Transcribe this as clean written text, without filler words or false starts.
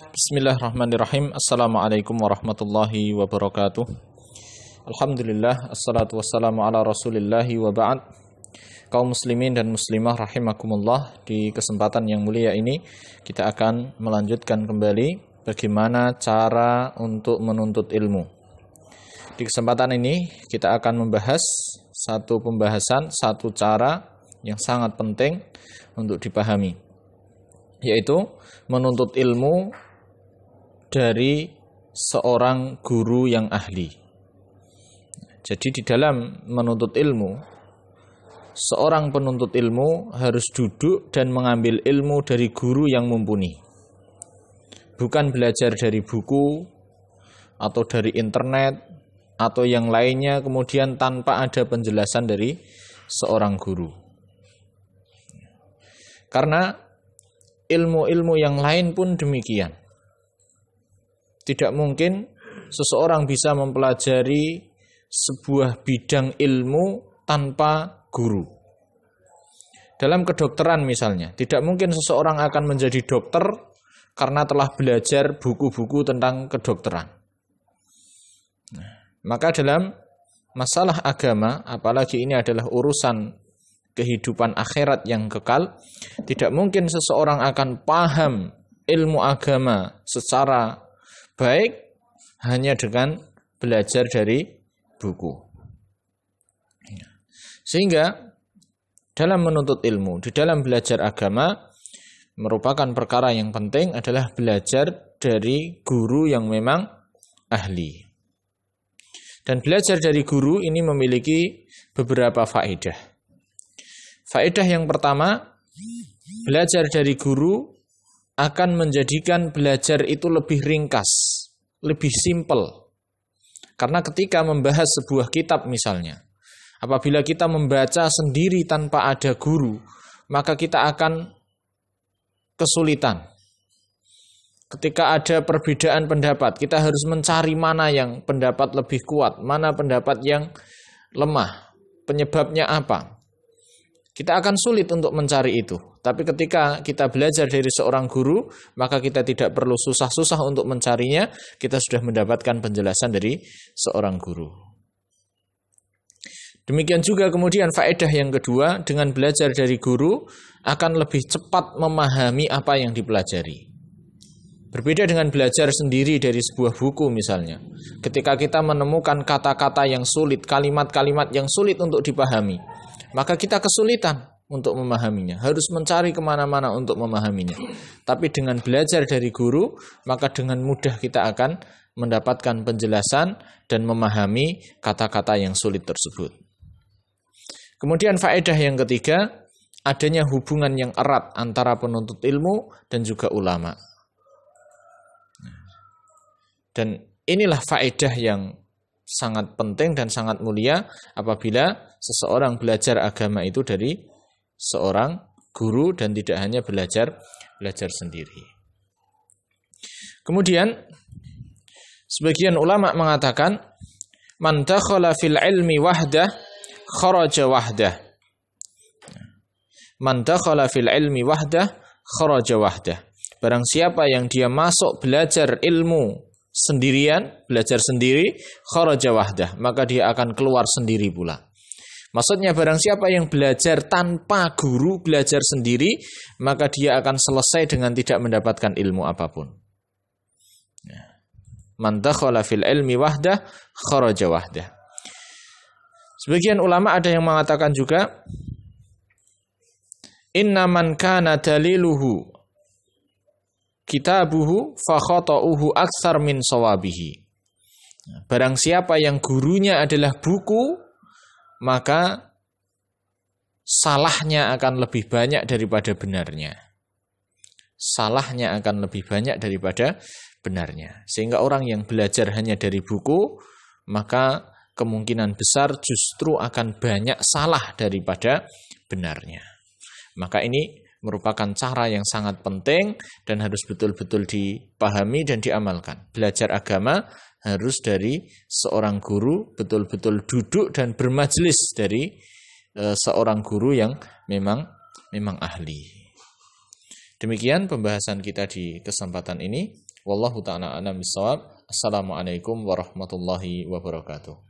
Bismillahirrahmanirrahim. Assalamualaikum warahmatullahi wabarakatuh. Alhamdulillah, assalatu wassalamu ala rasulillahi wa ba'd. Kaum muslimin dan muslimah rahimakumullah, di kesempatan yang mulia ini kita akan melanjutkan kembali bagaimana cara untuk menuntut ilmu. Di kesempatan ini kita akan membahas satu cara yang sangat penting untuk dipahami, yaitu menuntut ilmu dari seorang guru yang ahli. Jadi di dalam menuntut ilmu, seorang penuntut ilmu harus duduk dan mengambil ilmu dari guru yang mumpuni. Bukan belajar dari buku atau dari internet atau yang lainnya kemudian tanpa ada penjelasan dari seorang guru. Karena ilmu-ilmu yang lain pun demikian. Tidak mungkin seseorang bisa mempelajari sebuah bidang ilmu tanpa guru. Dalam kedokteran misalnya, tidak mungkin seseorang akan menjadi dokter karena telah belajar buku-buku tentang kedokteran. Maka dalam masalah agama, apalagi ini adalah urusan kehidupan akhirat yang kekal, tidak mungkin seseorang akan paham ilmu agama secara baik hanya dengan belajar dari buku. Sehingga dalam menuntut ilmu, di dalam belajar agama, merupakan perkara yang penting adalah belajar dari guru yang memang ahli. Dan belajar dari guru ini memiliki beberapa faedah. Faedah yang pertama, belajar dari guru akan menjadikan belajar itu lebih ringkas, lebih simpel. Karena ketika membahas sebuah kitab misalnya, apabila kita membaca sendiri tanpa ada guru, maka kita akan kesulitan. Ketika ada perbedaan pendapat, kita harus mencari mana yang pendapat lebih kuat, mana pendapat yang lemah, penyebabnya apa. Kita akan sulit untuk mencari itu. Tapi ketika kita belajar dari seorang guru, maka kita tidak perlu susah-susah untuk mencarinya. Kita sudah mendapatkan penjelasan dari seorang guru. Demikian juga kemudian faedah yang kedua, dengan belajar dari guru akan lebih cepat memahami apa yang dipelajari. Berbeda dengan belajar sendiri dari sebuah buku misalnya. Ketika kita menemukan kata-kata yang sulit, kalimat-kalimat yang sulit untuk dipahami, maka kita kesulitan untuk memahaminya, harus mencari kemana-mana untuk memahaminya. Tapi dengan belajar dari guru, maka dengan mudah kita akan mendapatkan penjelasan dan memahami kata-kata yang sulit tersebut. Kemudian faedah yang ketiga, adanya hubungan yang erat antara penuntut ilmu dan juga ulama. Dan inilah faedah yang sangat penting dan sangat mulia apabila seseorang belajar agama itu dari seorang guru dan tidak hanya belajar sendiri. Kemudian sebagian ulama mengatakan man dakhala fil ilmi wahdah kharaja wahdah. Man dakhala fil ilmi wahdah kharaja wahdah. Barang siapa yang dia masuk belajar ilmu sendirian, belajar sendiri, kharaja wahdah, maka dia akan keluar sendiri pula. Maksudnya barang siapa yang belajar tanpa guru, belajar sendiri, maka dia akan selesai dengan tidak mendapatkan ilmu apapun. Man dakhala fil ilmi wahdah kharaja wahdah. Sebagian ulama ada yang mengatakan juga inna man kana daliluhu kitabuhu fa khata'uhu aktsar min sawabihi. Barang siapa yang gurunya adalah buku, maka salahnya akan lebih banyak daripada benarnya. Salahnya akan lebih banyak daripada benarnya. Sehingga orang yang belajar hanya dari buku, maka kemungkinan besar justru akan banyak salah daripada benarnya. Maka ini merupakan cara yang sangat penting dan harus betul-betul dipahami dan diamalkan. Belajar agama harus dari seorang guru, betul-betul duduk dan bermajlis dari seorang guru yang memang ahli. Demikian pembahasan kita di kesempatan ini. Wallahu ta'ala a'lam bishawab. Assalamualaikum warahmatullahi wabarakatuh.